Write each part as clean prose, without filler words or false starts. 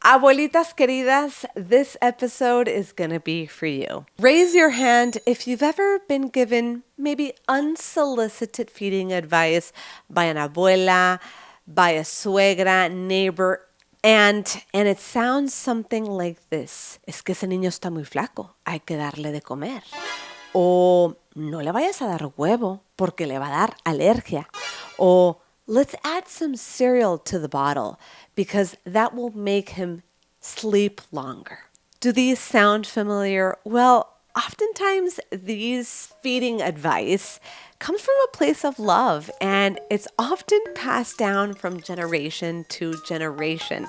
Abuelitas queridas, this episode is going to be for you. Raise your hand if you've ever been given maybe unsolicited feeding advice by an abuela, by a suegra, neighbor, and it sounds something like this. Es que ese niño está muy flaco, hay que darle de comer. O no le vayas a dar huevo porque le va a dar alergia. O let's add some cereal to the bottle because that will make him sleep longer. Do these sound familiar? Well, oftentimes these feeding advice comes from a place of love, and it's often passed down from generation to generation.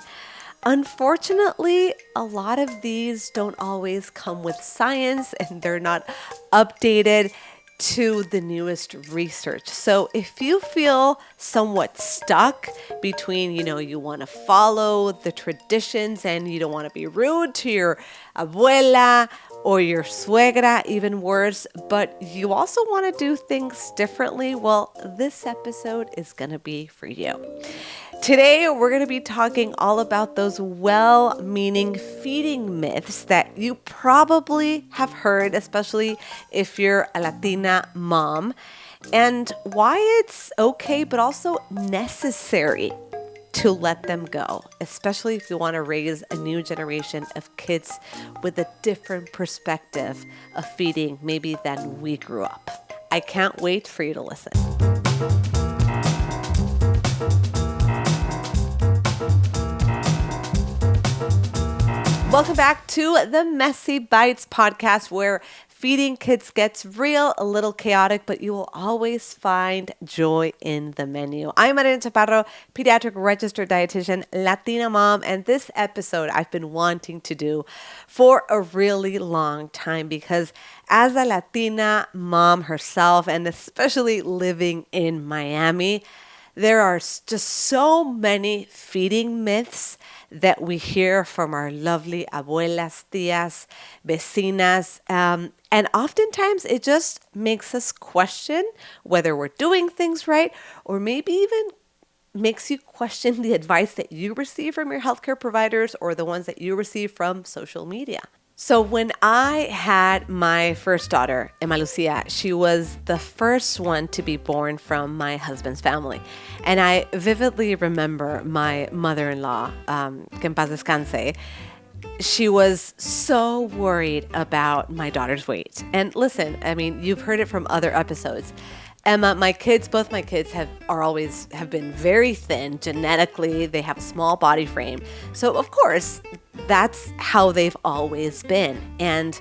Unfortunately, a lot of these don't always come with science, and they're not updated to the newest research. So if you feel somewhat stuck between, you want to follow the traditions and you don't want to be rude to your abuela or your suegra, even worse, but you also want to do things differently, well, this episode is going to be for you. Today, we're going to be talking all about those well-meaning feeding myths that you probably have heard, especially if you're a Latina mom, and why it's okay but also necessary to let them go, especially if you want to raise a new generation of kids with a different perspective of feeding maybe than we grew up. I can't wait for you to listen. Welcome back to the Messy Bites podcast, where feeding kids gets real, a little chaotic, but you will always find joy in the menu. I'm Marina, pediatric registered dietitian, Latina mom, and this episode I've been wanting to do for a really long time because as a Latina mom herself, and especially living in Miami, there are just so many feeding myths that we hear from our lovely abuelas, tías, vecinas, and oftentimes it just makes us question whether we're doing things right, or maybe even makes you question the advice that you receive from your healthcare providers or the ones that you receive from social media. So when I had my first daughter, Emma Lucia, she was the first one to be born from my husband's family. And I vividly remember my mother-in-law, que en paz descanse, she was so worried about my daughter's weight. And listen, I mean, you've heard it from other episodes. Emma, both my kids have been very thin genetically. They have a small body frame. So of course, that's how they've always been. And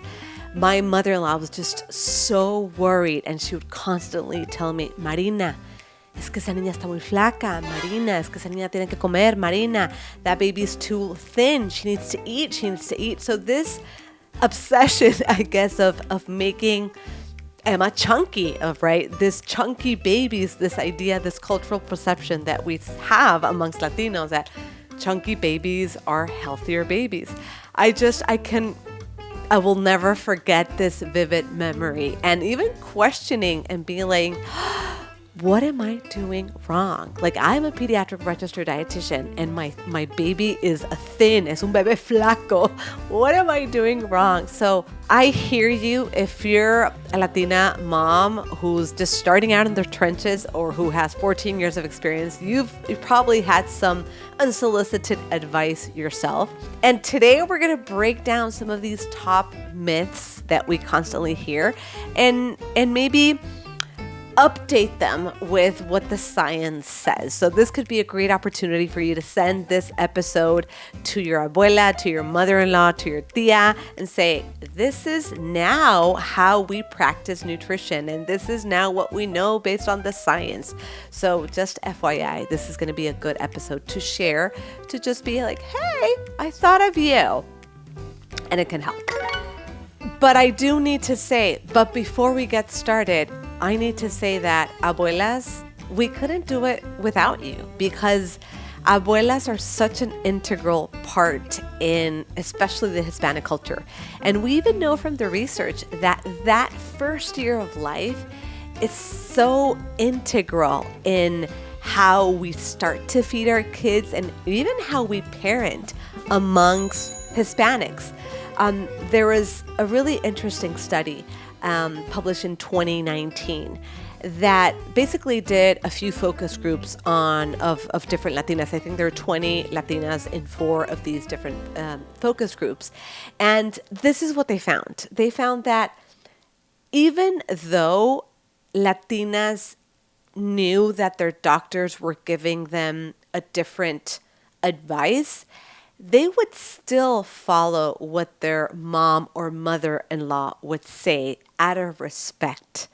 my mother-in-law was just so worried, and she would constantly tell me, Marina, es que esa niña está muy flaca. Marina, es que esa niña tiene que comer. Marina, that baby's too thin. She needs to eat. So this obsession, I guess, of making Emma chunky, this chunky babies, this idea, this cultural perception that we have amongst Latinos that chunky babies are healthier babies. I will never forget this vivid memory, and even questioning and being like, what am I doing wrong? Like, I'm a pediatric registered dietitian and my baby is thin, es un bebé flaco. What am I doing wrong? So I hear you if you're a Latina mom who's just starting out in the trenches or who has 14 years of experience. You've probably had some unsolicited advice yourself. And today we're going to break down some of these top myths that we constantly hear and maybe update them with what the science says. So this could be a great opportunity for you to send this episode to your abuela, to your mother-in-law, to your tía, and say, this is now how we practice nutrition, and this is now what we know based on the science. So just FYI, this is going to be a good episode to share, to just be like, hey, I thought of you, and it can help. But I do need to say, but before we get started, I need to say that abuelas, we couldn't do it without you, because abuelas are such an integral part in especially the Hispanic culture. And we even know from the research that first year of life is so integral in how we start to feed our kids and even how we parent amongst Hispanics. There was a really interesting study published in 2019 that basically did a few focus groups of different Latinas. I think there are 20 Latinas in 4 of these different focus groups. And this is what they found. They found that even though Latinas knew that their doctors were giving them a different advice, they would still follow what their mom or mother-in-law would say out of respect,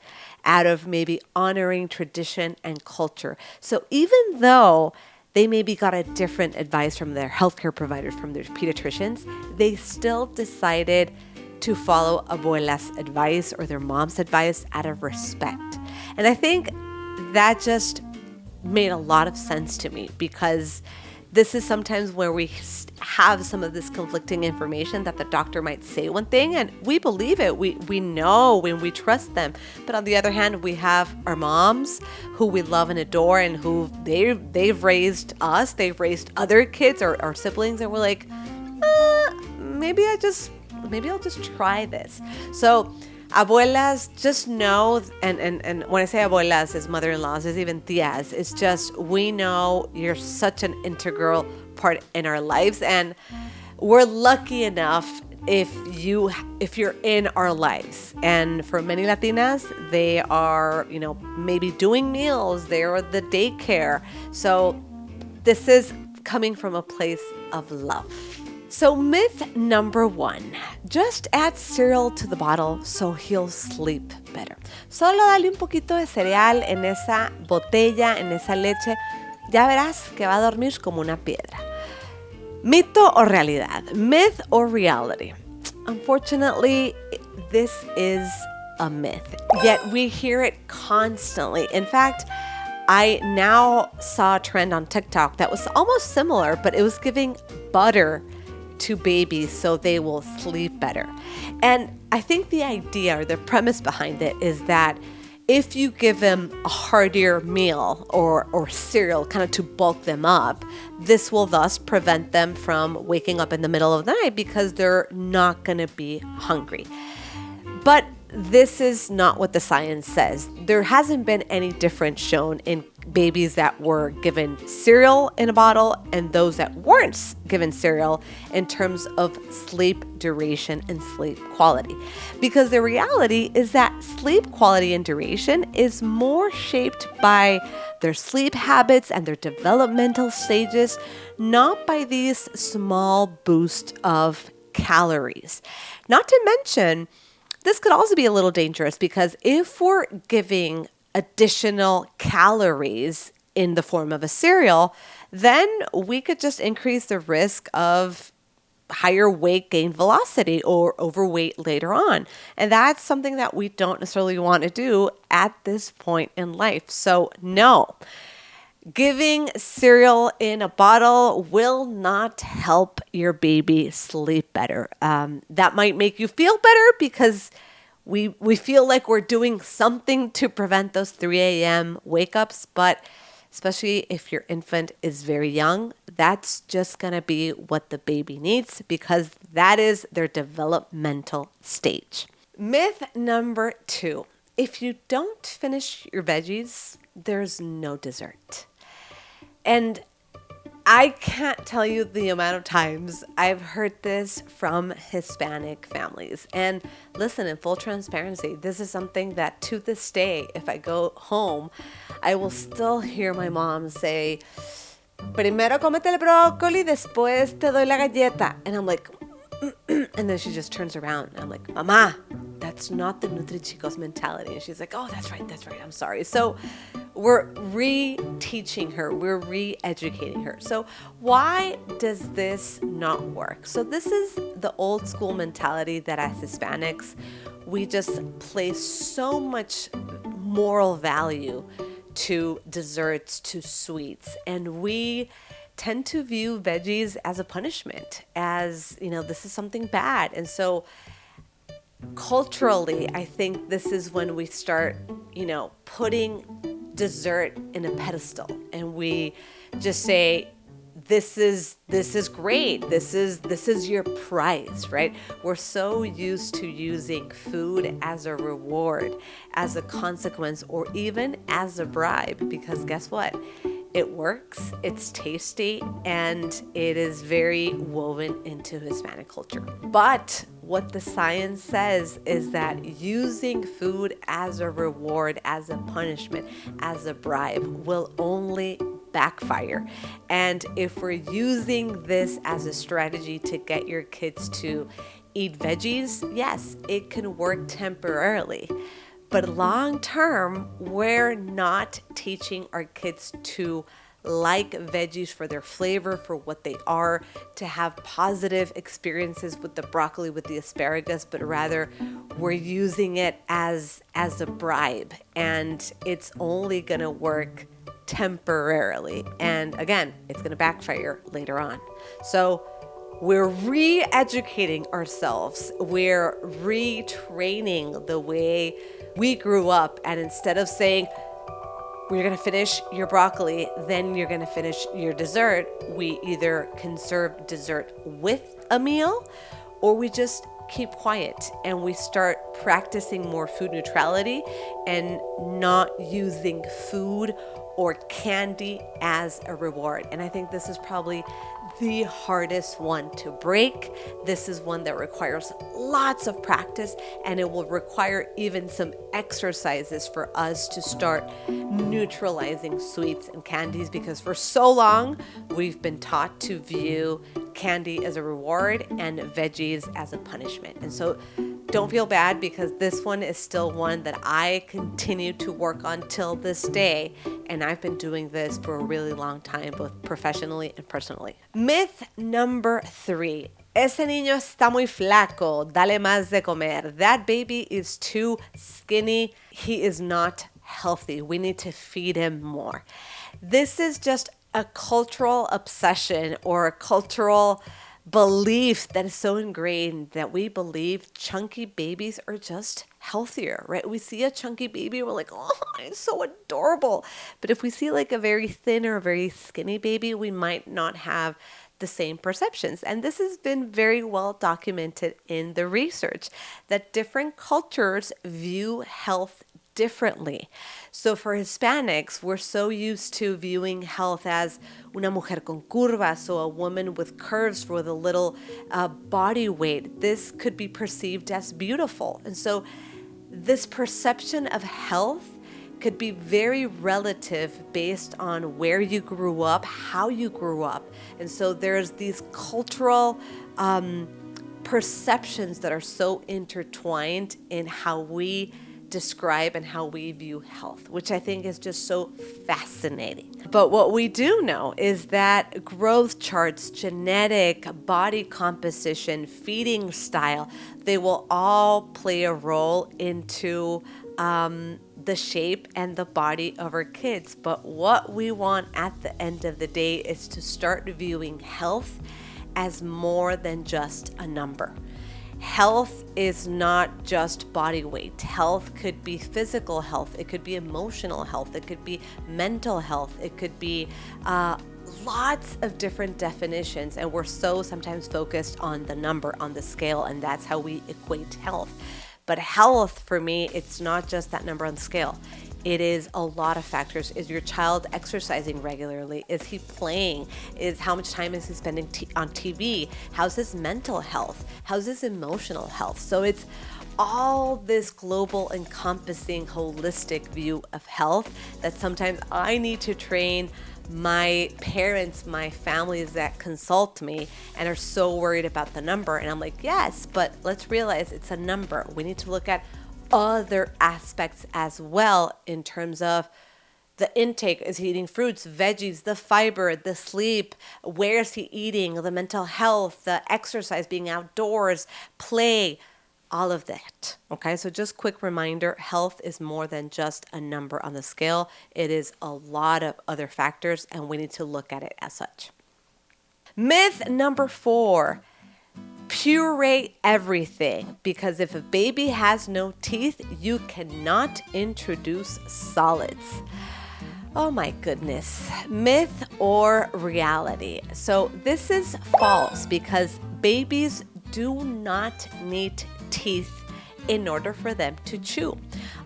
out of maybe honoring tradition and culture. So even though they maybe got a different advice from their healthcare providers, from their pediatricians, they still decided to follow Abuela's advice or their mom's advice out of respect. And I think that just made a lot of sense to me, because this is sometimes where we have some of this conflicting information, that the doctor might say one thing and we believe it. We know when we trust them. But on the other hand, we have our moms who we love and adore, and who they've raised us, they've raised other kids or our siblings, and we're like, maybe I'll just try this. So abuelas, just know, and when I say abuelas, is mother-in-laws, is even tias. It's just, we know you're such an integral part in our lives, and we're lucky enough if you're in our lives. And for many Latinas, they are, maybe doing meals, they're the daycare. So this is coming from a place of love. So myth number 1, just add cereal to the bottle so he'll sleep better. Solo dale un poquito de cereal en esa botella, en esa leche, ya verás que va a dormir como una piedra. Mito o realidad? Myth or reality? Unfortunately, this is a myth, yet we hear it constantly. In fact, I now saw a trend on TikTok that was almost similar, but it was giving butter to babies so they will sleep better. And I think the idea or the premise behind it is that if you give them a heartier meal or cereal kind of to bulk them up, this will thus prevent them from waking up in the middle of the night because they're not going to be hungry. But this is not what the science says. There hasn't been any difference shown in babies that were given cereal in a bottle and those that weren't given cereal in terms of sleep duration and sleep quality. Because the reality is that sleep quality and duration is more shaped by their sleep habits and their developmental stages, not by these small boosts of calories. Not to mention, this could also be a little dangerous, because if we're giving additional calories in the form of a cereal, then we could just increase the risk of higher weight gain velocity or overweight later on. And that's something that we don't necessarily want to do at this point in life. So no, giving cereal in a bottle will not help your baby sleep better. That might make you feel better because we feel like we're doing something to prevent those 3 a.m. wake-ups, but especially if your infant is very young, that's just going to be what the baby needs, because that is their developmental stage. Myth number 2, if you don't finish your veggies, there's no dessert. And I can't tell you the amount of times I've heard this from Hispanic families. And listen, in full transparency, this is something that to this day, if I go home, I will still hear my mom say, primero comete el brócoli, después te doy la galleta. And I'm like, and then she just turns around and I'm like, Mama, that's not the Nutrichicos mentality. And she's like, oh, that's right, I'm sorry. So we're re-teaching her, we're re-educating her. So why does this not work? So this is the old school mentality that as Hispanics, we just place so much moral value to desserts, to sweets, and we tend to view veggies as a punishment, as, this is something bad. And so culturally, I think this is when we start, putting dessert in a pedestal, and we just say, this is great. This is your prize, right? We're so used to using food as a reward, as a consequence, or even as a bribe, because guess what? It works, it's tasty, and it is very woven into Hispanic culture. But what the science says is that using food as a reward, as a punishment, as a bribe will only backfire. And if we're using this as a strategy to get your kids to eat veggies, yes, it can work temporarily. But long term, we're not teaching our kids to like veggies for their flavor, for what they are, to have positive experiences with the broccoli, with the asparagus, but rather we're using it as a bribe, and it's only gonna work temporarily. And again, it's going to backfire later on. So we're re-educating ourselves. We're retraining the way we grew up. And instead of saying, we're going to finish your broccoli, then you're going to finish your dessert, we either can serve dessert with a meal, or we just keep quiet and we start practicing more food neutrality and not using food or candy as a reward. And I think this is probably the hardest one to break. This is one that requires lots of practice, and it will require even some exercises for us to start neutralizing sweets and candies, because for so long we've been taught to view candy as a reward and veggies as a punishment. And so don't feel bad, because this one is still one that I continue to work on till this day. And I've been doing this for a really long time, both professionally and personally. Myth number 3. Ese niño está muy flaco. Dale más de comer. That baby is too skinny. He is not healthy. We need to feed him more. This is just a cultural obsession or a cultural belief that is so ingrained that we believe chunky babies are just healthier, right? We see a chunky baby, we're like, oh, it's so adorable. But if we see like a very thin or a very skinny baby, we might not have the same perceptions. And this has been very well documented in the research, that different cultures view health differently. So for Hispanics, we're so used to viewing health as una mujer con curvas, so a woman with curves with a little body weight. This could be perceived as beautiful. And so this perception of health could be very relative based on where you grew up, how you grew up. And so there's these cultural perceptions that are so intertwined in how we describe and how we view health, which I think is just so fascinating. But what we do know is that growth charts, genetic, body composition, feeding style, they will all play a role into the shape and the body of our kids. But what we want at the end of the day is to start viewing health as more than just a number. Health is not just body weight. Health could be physical health. It could be emotional health. It could be mental health. It could be lots of different definitions. And we're so sometimes focused on the number, on the scale, and that's how we equate health. But health, for me, it's not just that number on the scale. It is a lot of factors. Is your child exercising regularly? Is he playing? How much time is he spending on TV? How's his mental health? How's his emotional health? So it's all this global, encompassing, holistic view of health that sometimes I need to train my parents, my families that consult me and are so worried about the number. And I'm like, yes, but let's realize it's a number. We need to look at other aspects as well in terms of the intake. Is he eating fruits, veggies, the fiber, the sleep? Where is he eating? The mental health, the exercise, being outdoors, play, all of that. Okay, so just quick reminder, health is more than just a number on the scale. It is a lot of other factors, and we need to look at it as such. Myth number 4. Puree everything, because if a baby has no teeth, you cannot introduce solids. Oh my goodness. Myth or reality? So this is false because babies do not need teeth in order for them to chew.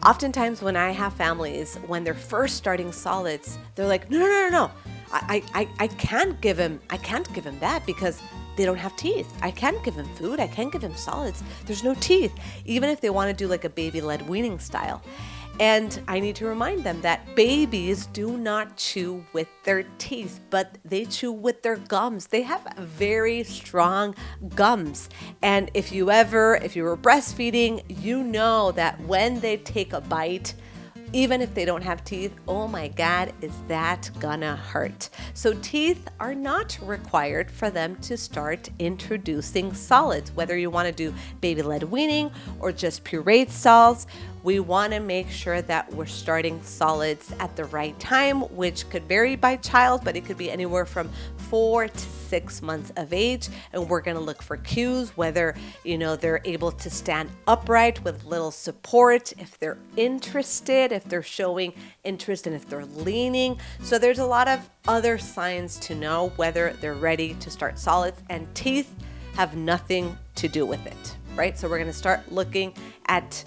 Oftentimes when I have families, when they're first starting solids, they're like, no. I can't give him that because they don't have teeth. I can't give him food. I can't give him solids. There's no teeth, even if they want to do like a baby-led weaning style. And I need to remind them that babies do not chew with their teeth, but they chew with their gums. They have very strong gums. And if you were breastfeeding, you know that when they take a bite, even if they don't have teeth, oh my God, is that gonna hurt? So teeth are not required for them to start introducing solids, whether you wanna do baby-led weaning or just pureed stalls. We wanna make sure that we're starting solids at the right time, which could vary by child, but it could be anywhere from 4 to 6 months of age. And we're gonna look for cues, whether they're able to stand upright with little support, if they're interested, if they're showing interest, and if they're leaning. So there's a lot of other signs to know whether they're ready to start solids, and teeth have nothing to do with it, right? So we're gonna start looking at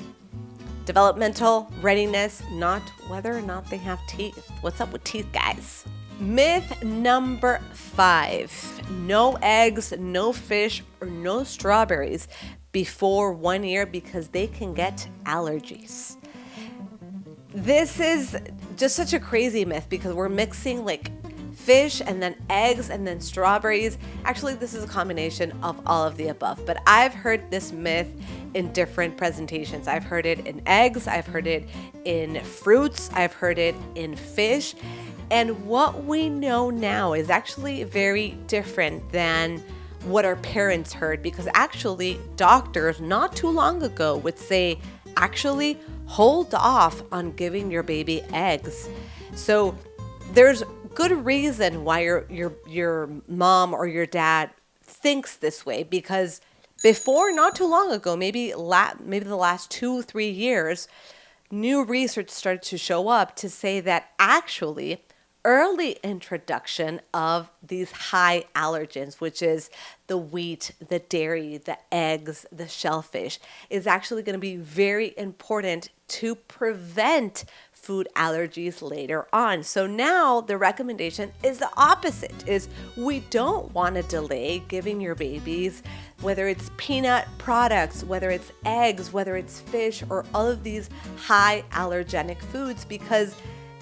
developmental readiness, not whether or not they have teeth. What's up with teeth, guys? Myth number 5, no eggs, no fish, or no strawberries before 1 year because they can get allergies. This is just such a crazy myth because we're mixing like fish and then eggs and then strawberries. Actually, this is a combination of all of the above, but I've heard this myth in different presentations. I've heard it in eggs, I've heard it in fruits, I've heard it in fish. And what we know now is actually very different than what our parents heard, because actually doctors not too long ago would say, actually hold off on giving your baby eggs. So there's good reason why your mom or your dad thinks this way, because before, not too long ago, maybe the last 2-3 years, new research started to show up to say that actually early introduction of these high allergens, which is the wheat, the dairy, the eggs, the shellfish, is actually going to be very important to prevent food allergies later on. So now the recommendation is the opposite, is we don't want to delay giving your babies, whether it's peanut products, whether it's eggs, whether it's fish, or all of these high allergenic foods, because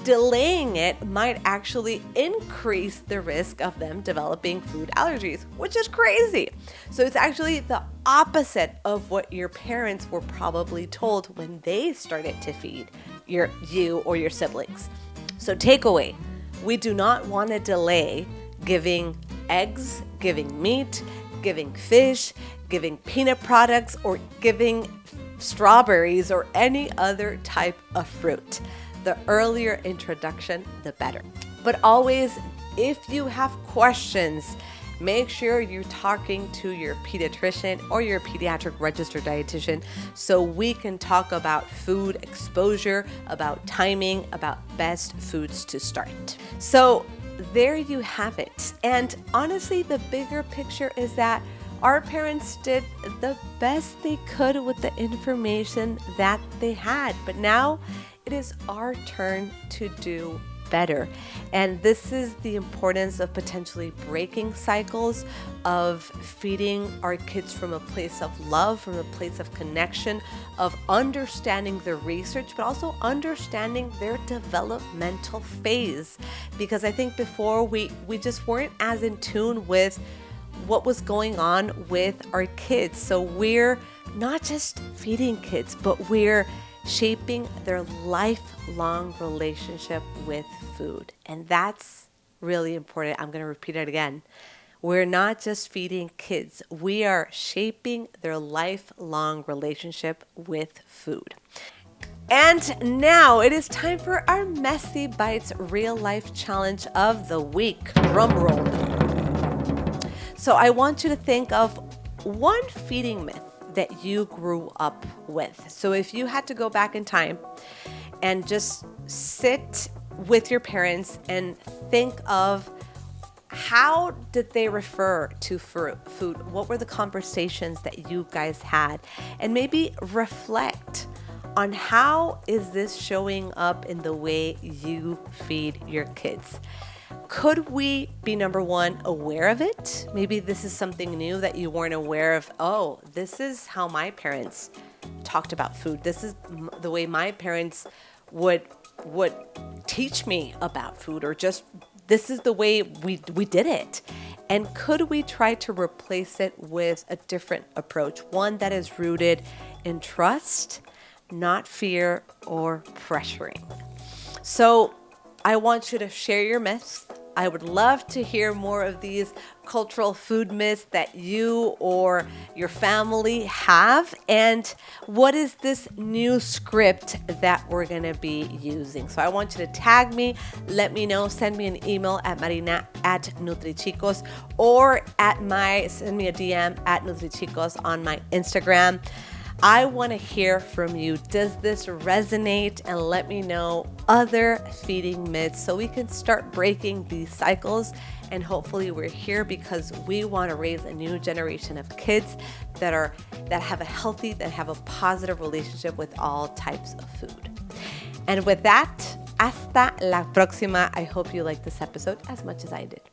delaying it might actually increase the risk of them developing food allergies, which is crazy. So it's actually the opposite of what your parents were probably told when they started to feed you or your siblings. So takeaway, we do not want to delay giving eggs, giving meat, giving fish, giving peanut products, or giving strawberries or any other type of fruit. The earlier introduction, the better. But always, if you have questions, make sure you're talking to your pediatrician or your pediatric registered dietitian so we can talk about food exposure, about timing, about best foods to start. So there you have it. And honestly, the bigger picture is that our parents did the best they could with the information that they had. But now it is our turn to do better. And this is the importance of potentially breaking cycles, of feeding our kids from a place of love, from a place of connection, of understanding the research, but also understanding their developmental phase. Because I think before we just weren't as in tune with what was going on with our kids. So we're not just feeding kids, but we're shaping their lifelong relationship with food. And that's really important. I'm going to repeat it again. We're not just feeding kids. We are shaping their lifelong relationship with food. And now it is time for our Messy Bites real life challenge of the week. Drum roll. So I want you to think of one feeding myth that you grew up with. So if you had to go back in time and just sit with your parents and think of how did they refer to food? What were the conversations that you guys had? And maybe reflect on how is this showing up in the way you feed your kids. Could we be, number one, aware of it? Maybe this is something new that you weren't aware of. Oh, this is how my parents talked about food. This is the way my parents would teach me about food, or just this is the way we did it. And could we try to replace it with a different approach, one that is rooted in trust, not fear or pressuring? So I want you to share your myths. I would love to hear more of these cultural food myths that you or your family have. And what is this new script that we're going to be using? So I want you to tag me, let me know, send me an email at Marina at Nutrichicos, or send me a DM at Nutrichicos on my Instagram. I want to hear from you. Does this resonate? And let me know other feeding myths so we can start breaking these cycles. And hopefully we're here because we want to raise a new generation of kids that have a healthy, that have a positive relationship with all types of food. And with that, hasta la próxima. I hope you liked this episode as much as I did.